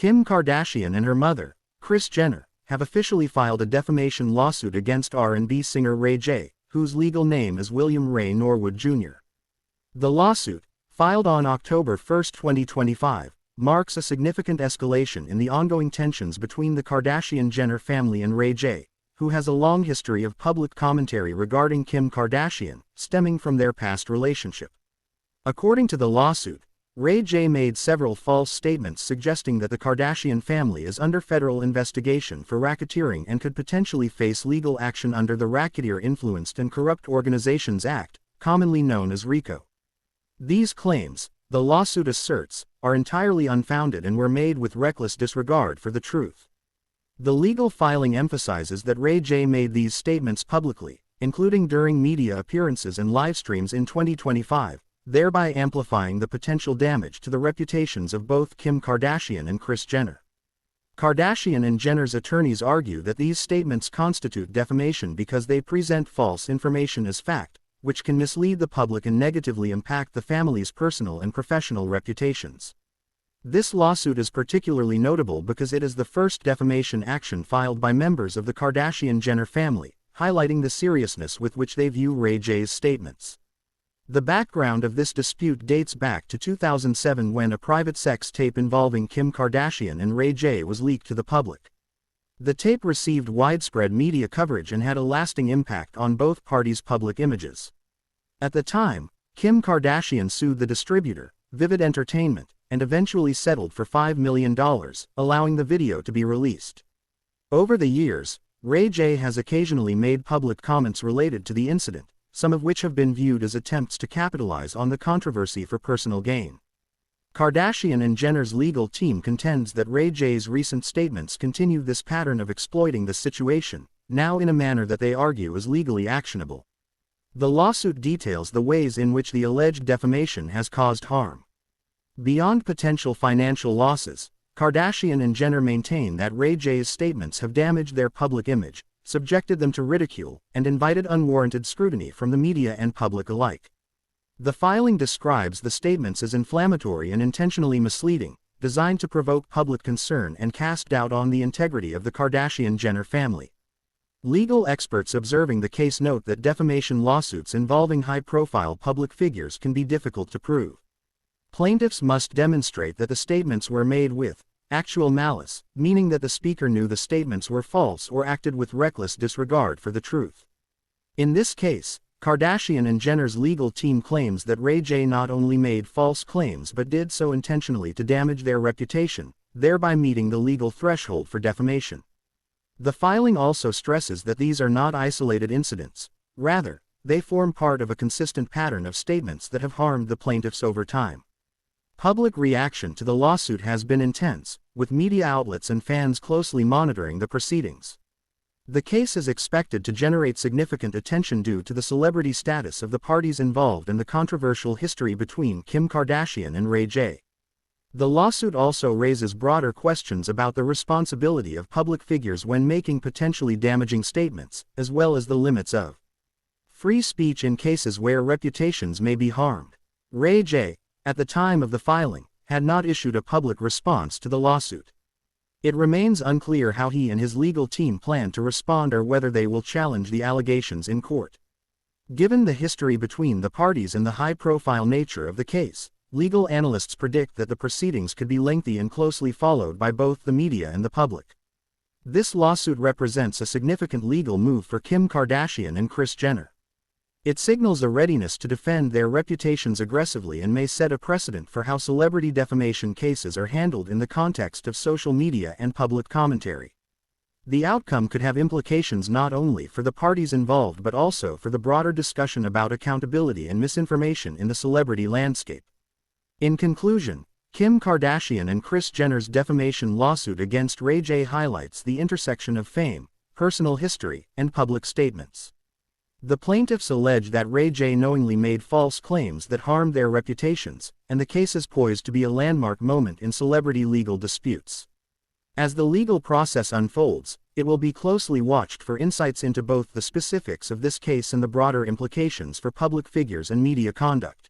Kim Kardashian and her mother, Kris Jenner, have officially filed a defamation lawsuit against R&B singer Ray J, whose legal name is William Ray Norwood Jr. The lawsuit, filed on October 1, 2025, marks a significant escalation in the ongoing tensions between the Kardashian-Jenner family and Ray J, who has a long history of public commentary regarding Kim Kardashian, stemming from their past relationship. According to the lawsuit, Ray J made several false statements suggesting that the Kardashian family is under federal investigation for racketeering and could potentially face legal action under the Racketeer Influenced and Corrupt Organizations Act, commonly known as RICO. These claims, the lawsuit asserts, are entirely unfounded and were made with reckless disregard for the truth. The legal filing emphasizes that Ray J made these statements publicly, including during media appearances and live streams in 2025, thereby amplifying the potential damage to the reputations of both Kim Kardashian and Kris Jenner. Kardashian and Jenner's attorneys argue that these statements constitute defamation because they present false information as fact, which can mislead the public and negatively impact the family's personal and professional reputations. This lawsuit is particularly notable because it is the first defamation action filed by members of the Kardashian-Jenner family, highlighting the seriousness with which they view Ray J's statements. The background of this dispute dates back to 2007 when a private sex tape involving Kim Kardashian and Ray J was leaked to the public. The tape received widespread media coverage and had a lasting impact on both parties' public images. At the time, Kim Kardashian sued the distributor, Vivid Entertainment, and eventually settled for $5 million, allowing the video to be released. Over the years, Ray J has occasionally made public comments related to the incident, some of which have been viewed as attempts to capitalize on the controversy for personal gain. Kardashian and Jenner's legal team contends that Ray J's recent statements continue this pattern of exploiting the situation, now in a manner that they argue is legally actionable. The lawsuit details the ways in which the alleged defamation has caused harm. Beyond potential financial losses, Kardashian and Jenner maintain that Ray J's statements have damaged their public image, subjected them to ridicule, and invited unwarranted scrutiny from the media and public alike. The filing describes the statements as inflammatory and intentionally misleading, designed to provoke public concern and cast doubt on the integrity of the Kardashian-Jenner family. Legal experts observing the case note that defamation lawsuits involving high-profile public figures can be difficult to prove. Plaintiffs must demonstrate that the statements were made with actual malice, meaning that the speaker knew the statements were false or acted with reckless disregard for the truth. In this case, Kardashian and Jenner's legal team claims that Ray J not only made false claims but did so intentionally to damage their reputation, thereby meeting the legal threshold for defamation. The filing also stresses that these are not isolated incidents. Rather, they form part of a consistent pattern of statements that have harmed the plaintiffs over time. Public reaction to the lawsuit has been intense, with media outlets and fans closely monitoring the proceedings. The case is expected to generate significant attention due to the celebrity status of the parties involved and the controversial history between Kim Kardashian and Ray J. The lawsuit also raises broader questions about the responsibility of public figures when making potentially damaging statements, as well as the limits of free speech in cases where reputations may be harmed. Ray J, at the time of the filing, had not issued a public response to the lawsuit. It remains unclear how he and his legal team plan to respond or whether they will challenge the allegations in court. Given the history between the parties and the high-profile nature of the case, legal analysts predict that the proceedings could be lengthy and closely followed by both the media and the public. This lawsuit represents a significant legal move for Kim Kardashian and Kris Jenner. It signals a readiness to defend their reputations aggressively and may set a precedent for how celebrity defamation cases are handled in the context of social media and public commentary. The outcome could have implications not only for the parties involved but also for the broader discussion about accountability and misinformation in the celebrity landscape. In conclusion, Kim Kardashian and Kris Jenner's defamation lawsuit against Ray J highlights the intersection of fame, personal history, and public statements. The plaintiffs allege that Ray J knowingly made false claims that harmed their reputations, and the case is poised to be a landmark moment in celebrity legal disputes. As the legal process unfolds, it will be closely watched for insights into both the specifics of this case and the broader implications for public figures and media conduct.